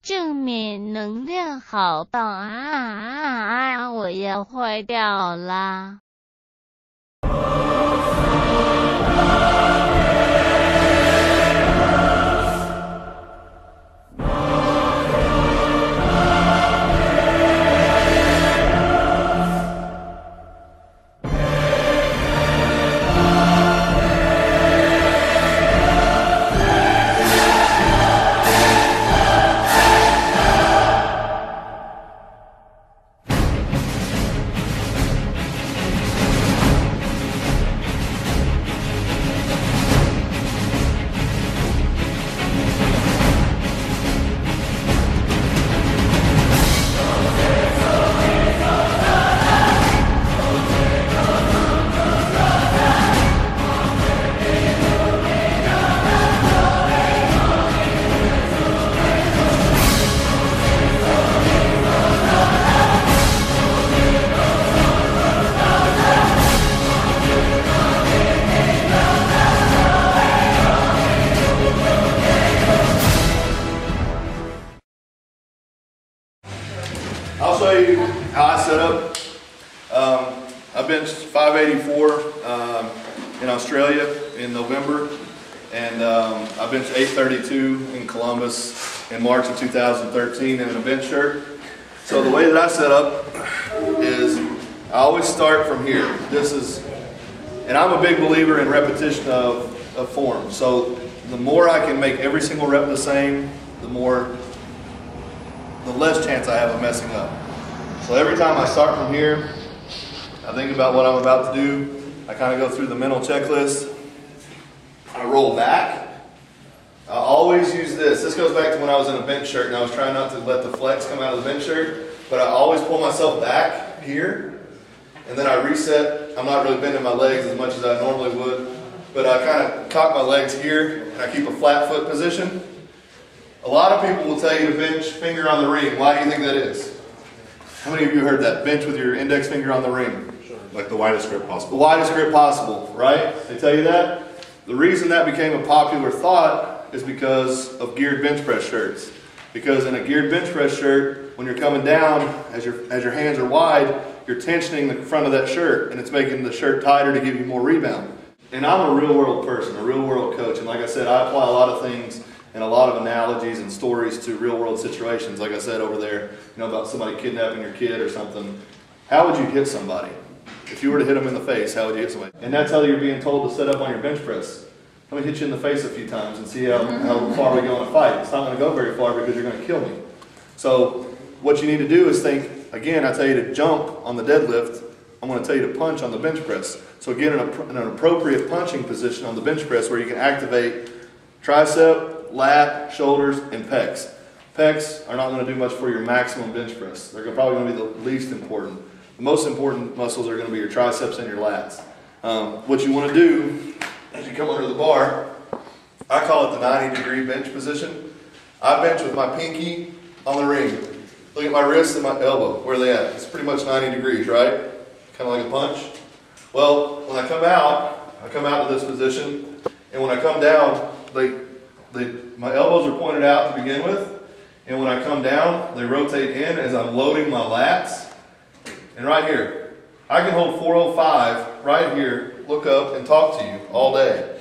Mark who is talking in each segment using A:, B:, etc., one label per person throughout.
A: 正面能量好棒我要坏掉啦。
B: I'll show you how I set up. I benched 584 in Australia in November, and I benched 832 in Columbus in March of 2013 in a bench shirt. So the way that I set up is I always start from here. And I'm a big believer in repetition of form. So the more I can make every single rep the same, the less chance I have of messing up. So every time I start from here, I think about what I'm about to do. I kind of go through the mental checklist. I roll back. I always use this. This goes back to when I was in a bench shirt and I was trying not to let the flex come out of the bench shirt, but I always pull myself back here, and then I reset. I'm not really bending my legs as much as I normally would, but I kind of cock my legs here and I keep a flat foot position. A lot of people will tell you to bench finger on the ring. Why do you think that is? How many of you heard that? Bench with your index finger on the ring.
C: Sure. Like the widest grip possible.
B: The widest grip possible, right? They tell you that? The reason that became a popular thought is because of geared bench press shirts. Because in a geared bench press shirt, when you're coming down, as your hands are wide, you're tensioning the front of that shirt, and it's making the shirt tighter to give you more rebound. And I'm a real world person, a real world coach, and like I said, I apply a lot of things and a lot of analogies and stories to real world situations. Like I said over there, about somebody kidnapping your kid or something. How would you hit somebody? If you were to hit them in the face, how would you hit somebody? And that's how you're being told to set up on your bench press. Let me hit you in the face a few times and see how far we go in a fight. It's not going to go very far because you're going to kill me. So what you need to do is think, again, I tell you to jump on the deadlift. I'm going to tell you to punch on the bench press. So get in an appropriate punching position on the bench press where you can activate tricep, lat, shoulders, and pecs. Pecs are not going to do much for your maximum bench press. They're probably going to be the least important. The most important muscles are going to be your triceps and your lats. What you want to do as you come under the bar, I call it the 90-degree bench position. I bench with my pinky on the ring. Look at my wrist and my elbow. Where are they at? It's pretty much 90 degrees, right? Kind of like a punch. Well, when I come out to this position, and when I come down, my elbows are pointed out to begin with, and when I come down, they rotate in as I'm loading my lats. And right here, I can hold 405 right here, look up, and talk to you all day.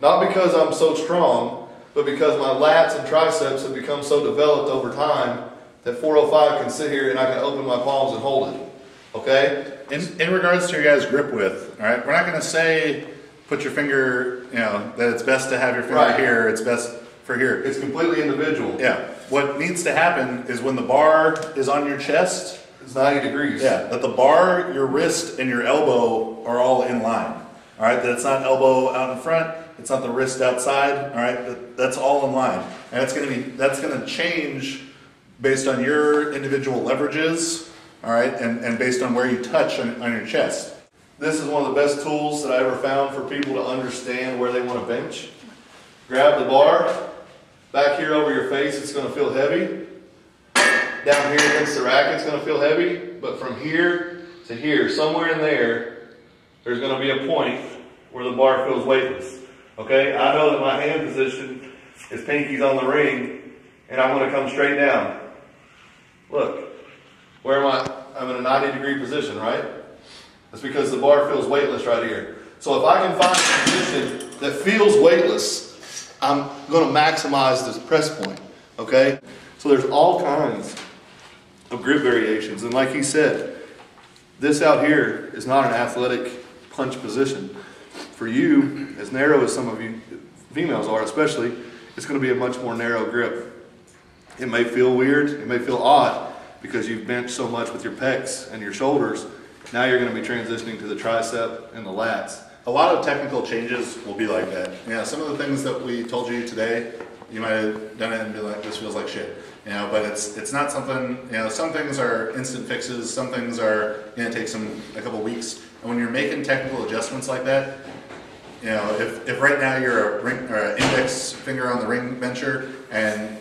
B: Not because I'm so strong, but because my lats and triceps have become so developed over time that 405 can sit here and I can open my palms and hold it. Okay?
C: In regards to your guys' grip width, all right, we're not going to say put your finger, that it's best to have your finger here, it's best for here.
B: It's completely individual.
C: Yeah. What needs to happen is when the bar is on your chest,
B: it's 90 degrees.
C: Yeah, that the bar, your wrist, and your elbow are all in line. All right, that it's not elbow out in front, it's not the wrist outside. All right, that's all in line, and that's going to change based on your individual leverages. All right, and based on where you touch on your chest.
B: This is one of the best tools that I ever found for people to understand where they want to bench. Grab the bar, back here over your face, it's going to feel heavy. Down here against the rack, it's going to feel heavy. But from here to here, somewhere in there's going to be a point where the bar feels weightless. Okay? I know that my hand position is pinkies on the ring, and I'm going to come straight down. Look, where am I? I'm in a 90-degree position, right? That's because the bar feels weightless right here. So if I can find a position that feels weightless, I'm going to maximize this press point, okay? So there's all kinds of grip variations, and like he said, this out here is not an athletic punch position. For you, as narrow as some of you females are especially, it's going to be a much more narrow grip. It may feel weird, it may feel odd, because you've benched so much with your pecs and your shoulders. Now you're going to be transitioning to the tricep and the lats.
C: A lot of technical changes will be like that. Yeah, some of the things that we told you today, you might have done it and be like, this feels like shit. You know, but it's not something, you know, some things are instant fixes, some things are going to take a couple weeks. And when you're making technical adjustments like that, you know, if right now you're a ring, or an index finger on the ring bencher, and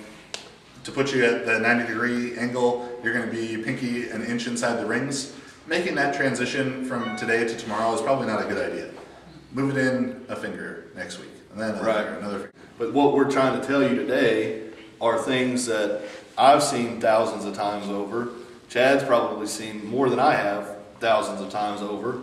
C: to put you at the 90-degree angle, you're going to be pinky an inch inside the rings, making that transition from today to tomorrow is probably not a good idea. Move it in a finger next week, and then another finger.
B: But what we're trying to tell you today are things that I've seen thousands of times over. Chad's probably seen more than I have thousands of times over.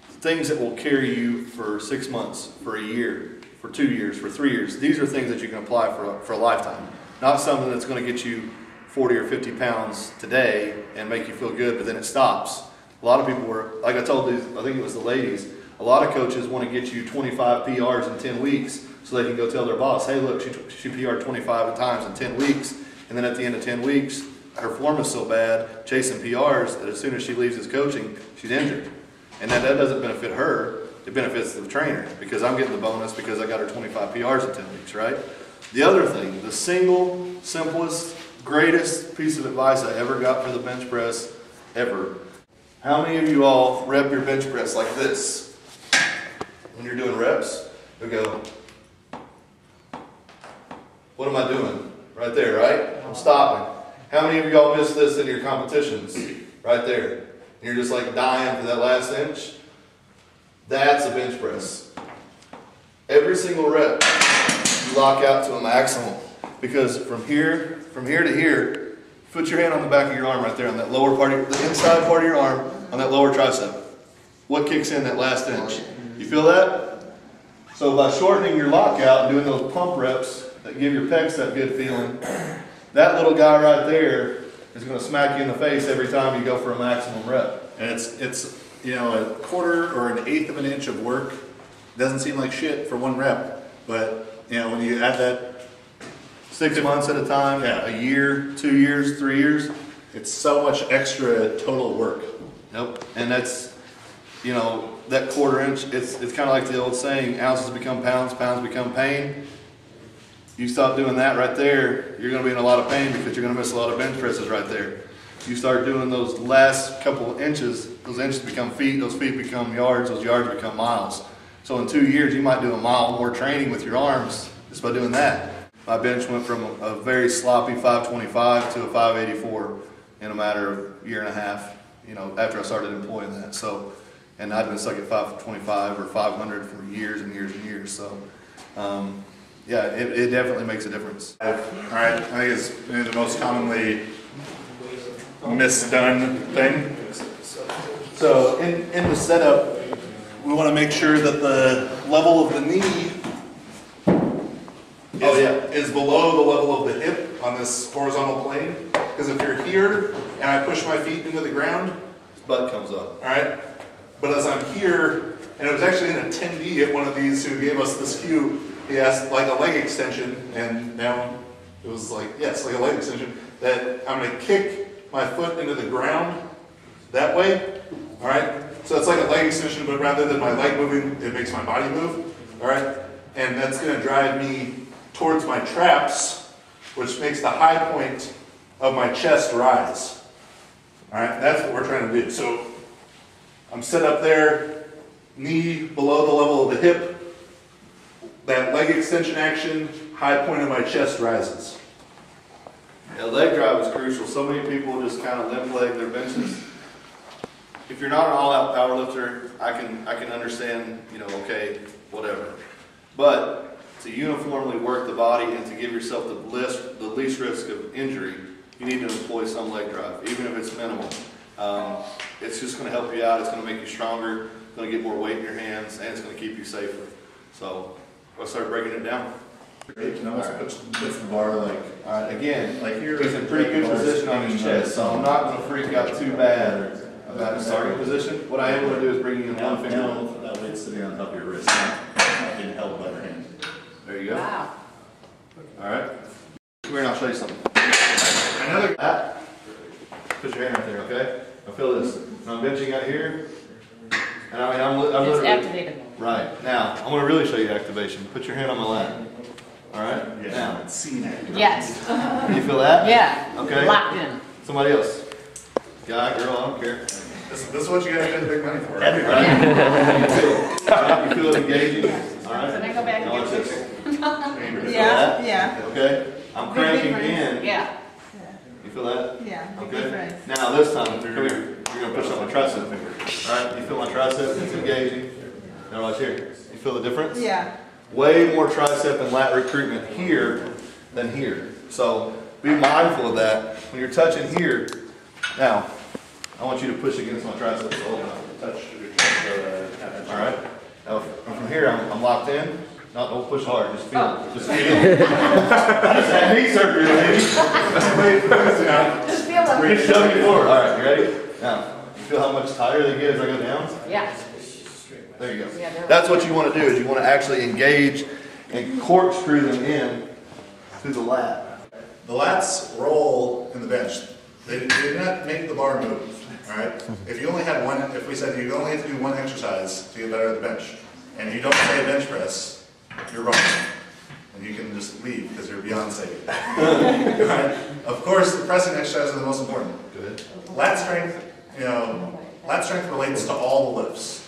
B: Things that will carry you for 6 months, for a year, for 2 years, for 3 years. These are things that you can apply for a lifetime. Not something that's going to get you 40 or 50 pounds today and make you feel good, but then it stops. A lot of people were, like I told these, I think it was the ladies, a lot of coaches want to get you 25 PRs in 10 weeks so they can go tell their boss, hey look, she PR'd 25 times in 10 weeks. And then at the end of 10 weeks, her form is so bad, chasing PRs, that as soon as she leaves his coaching, she's injured. And that doesn't benefit her, it benefits the trainer, because I'm getting the bonus because I got her 25 PRs in 10 weeks, right? The other thing, the single, simplest, greatest piece of advice I ever got for the bench press, ever. How many of you all rep your bench press like this? When you're doing reps, you'll go, what am I doing? Right there, right? I'm stopping. How many of y'all miss this in your competitions? Right there. And you're just like dying for that last inch? That's a bench press. Every single rep, you lock out to a maximum. Because from here to here, put your hand on the back of your arm right there, on that lower part, the inside part of your arm, on that lower tricep. What kicks in that last inch? You feel that? So by shortening your lockout and doing those pump reps that give your pecs that good feeling, that little guy right there is going to smack you in the face every time you go for a maximum rep.
C: And it's you know, a quarter or an eighth of an inch of work doesn't seem like shit for one rep, but you know, when you add that
B: 6 months at a time,
C: yeah,
B: a year, 2 years, 3 years,
C: it's so much extra total work.
B: Yep. And that's, you know, that quarter inch, it's kind of like the old saying, ounces become pounds, pounds become pain. You stop doing that right there, you're going to be in a lot of pain because you're going to miss a lot of bench presses right there. You start doing those last couple of inches, those inches become feet, those feet become yards, those yards become miles. So in 2 years, you might do a mile more training with your arms just by doing that. My bench went from a very sloppy 525 to a 584 in a matter of a year and a half, you know, after I started employing that. So, and I'd been stuck at 525 or 500 for years and years and years. So, yeah, it definitely makes a difference.
C: All right, I think it's the most commonly misdone thing. So in the setup, we want to make sure that the level of the knee is below the level of the hip on this horizontal plane. Because if you're here and I push my feet into the ground,
B: butt comes up.
C: All right. But as I'm here, and it was actually an attendee at one of these who gave us this cue, he asked like a leg extension, and now it was like, yes, like a leg extension, that I'm going to kick my foot into the ground that way. All right. So it's like a leg extension, but rather than my leg moving, it makes my body move. All right. And that's going to drive me towards my traps, which makes the high point of my chest rise. All right, that's what we're trying to do. So I'm set up there, knee below the level of the hip, that leg extension action, high point of my chest rises.
B: Yeah, leg drive is crucial. So many people just kind of limp leg their benches. If you're not an all-out power lifter, I can understand, you know, okay, whatever. But to uniformly work the body and to give yourself the least risk of injury, you need to employ some leg drive, even if it's minimal. It's just going to help you out. It's going to make you stronger. It's going to get more weight in your hands, and it's going to keep you safer. So I'll start breaking it down.
C: You can almost push the bar like,
B: Again,
C: like here.
B: he's in pretty good position on his chest, so I'm not going to freak out too bad about the starting position. What I am going to do is bring you in one finger.
C: Now that weight's sitting on top of your wrist, not being held by your hand.
B: There you go.
D: Wow.
B: All right. Come here and I'll show you something.
C: Another.
B: Put your hand right there, okay? Now feel this. When I'm benching out here, and I'm
D: It's
B: literally
D: activated.
B: right now. I'm going to really show you activation. Put your hand on my lap. All right.
C: Yeah.
B: Now,
C: It's seen activation.
D: Yes.
B: you feel that?
D: Yeah.
B: Okay.
D: Locked in.
B: Somebody else. Guy, girl, I don't care.
C: This is what you guys pay big money for.
B: Right? You feel it engaging? All right.
D: Can I go back and
B: Now
D: get
B: watch
D: this?
B: this. You feel
E: Yeah,
B: that?
E: yeah,
B: Okay. I'm cranking in.
D: Yeah.
B: You feel that?
E: yeah. Big
B: Okay.
E: difference.
B: Now this time, come here. You're gonna push on my tricep. All right. You feel my tricep? It's engaging. Now watch here. You feel the difference?
E: Yeah.
B: Way more tricep and lat recruitment here than here. So be mindful of that when you're touching here. Now, I want you to push against my triceps. So touch. All right. Now from here, I'm locked in. Don't push hard. Just feel it. Just feel it. I just had knee surgery, lady.
D: Just feel
B: We're
D: them.
B: gonna shove you forward. All right, you ready? Now, you feel how much tighter they get as I go down?
D: Yeah.
B: There you go.
D: Yeah, they're
B: That's what you want to do, is you want to actually engage and corkscrew them in to the lat.
C: The lats roll in the bench. They do not make the bar move. All right. If you only had one, if we said you only have to do one exercise to get better at the bench, and you don't say bench press, you're wrong, and you can just leave because you're beyond safe. Right? Of course, the pressing exercises are the most important.
B: Good.
C: Lat strength, lat strength relates to all the lifts.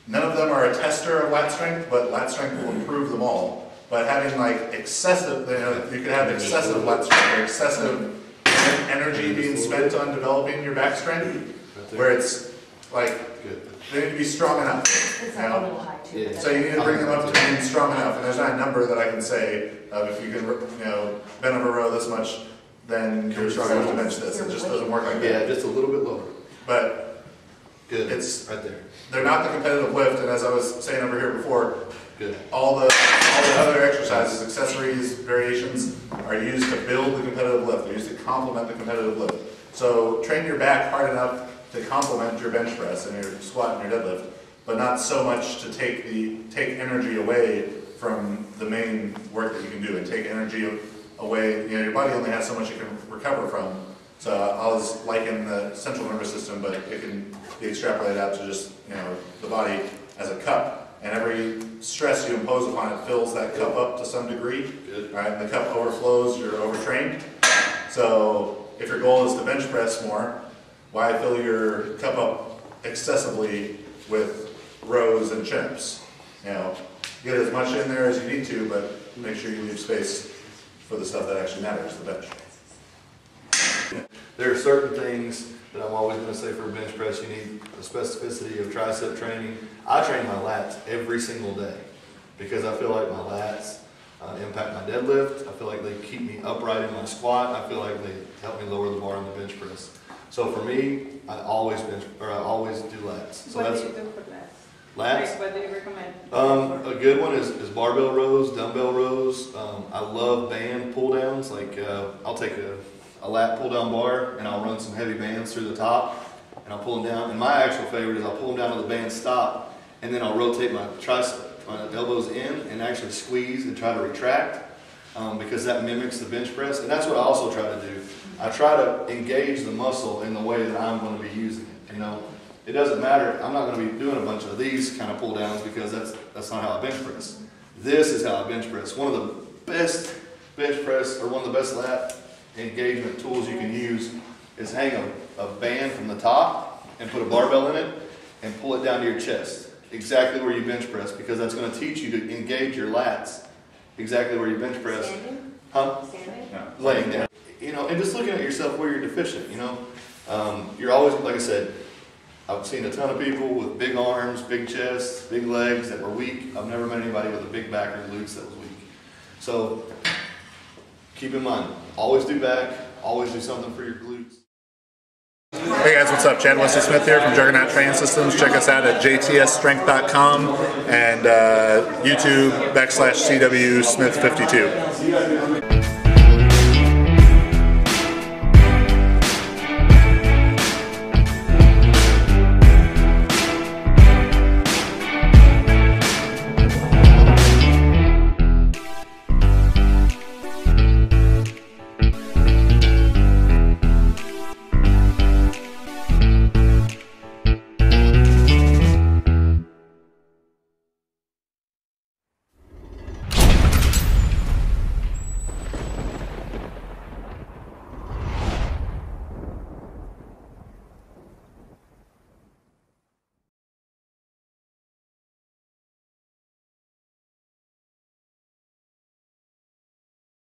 C: None of them are a tester of lat strength, but lat strength will improve them all. But having like excessive, you could have excessive lat strength or excessive energy being spent on developing your back strength, where it's like they need to be strong enough.
D: It's a little high too.
B: Yeah.
C: So you need to bring them up to being strong enough, and there's not a number that I can say of if you can, bend over row this much, then you're strong enough to bench this. It just doesn't work like
B: Yeah,
C: that.
B: just a little bit lower.
C: But
B: Good.
C: It's-
B: right there.
C: they're not the competitive lift, and as I was saying over here before,
B: Good.
C: all the other exercises, accessories, variations are used to build the competitive lift. They're used to complement the competitive lift. So train your back hard enough to complement your bench press and your squat and your deadlift, but not so much to take energy away from the main work that you can do and take energy away. Your body only has so much it can recover from. So I was liking the central nervous system, but it can be extrapolated out to just the body as a cup. And every stress you impose upon it fills that cup up to some degree.
B: Good.
C: Right? And the cup overflows, you're overtrained. So if your goal is to bench press more, why fill your cup up excessively with rows and chin-ups? Get as much in there as you need to, but make sure you leave space for the stuff that actually matters, the bench.
B: There are certain things that I'm always going to say for a bench press. You need the specificity of tricep training. I train my lats every single day because I feel like my lats impact my deadlift. I feel like they keep me upright in my squat. I feel like they help me lower the bar on the bench press. So for me, I always do lats. So
E: What
B: that's
E: do you do for that?
B: lats.
E: Like, what do you recommend?
B: A good one is barbell rows, dumbbell rows. I love band pull downs. Like I'll take a lat pull down bar and I'll run some heavy bands through the top and I'll pull them down. And my actual favorite is I'll pull them down to the band stop and then I'll rotate my elbows in and actually squeeze and try to retract because that mimics the bench press. And that's what I also try to do. I try to engage the muscle in the way that I'm going to be using it. It doesn't matter. I'm not going to be doing a bunch of these kind of pull downs because that's not how I bench press. This is how I bench press. One of the best bench press or one of the best lat engagement tools you can use is hang a band from the top and put a barbell in it and pull it down to your chest, exactly where you bench press, because that's going to teach you to engage your lats exactly where you bench press.
D: Standing?
B: Huh?
D: Standing?
C: Yeah.
B: Laying down. And just looking at yourself where you're deficient. You're always, like I said, I've seen a ton of people with big arms, big chests, big legs that were weak. I've never met anybody with a big back or glutes that was weak. So keep in mind, always do back, always do something for your glutes.
C: Hey guys, what's up? Chad Wesley Smith here from Juggernaut Training Systems. Check us out at jtsstrength.com and YouTube /CW Smith52.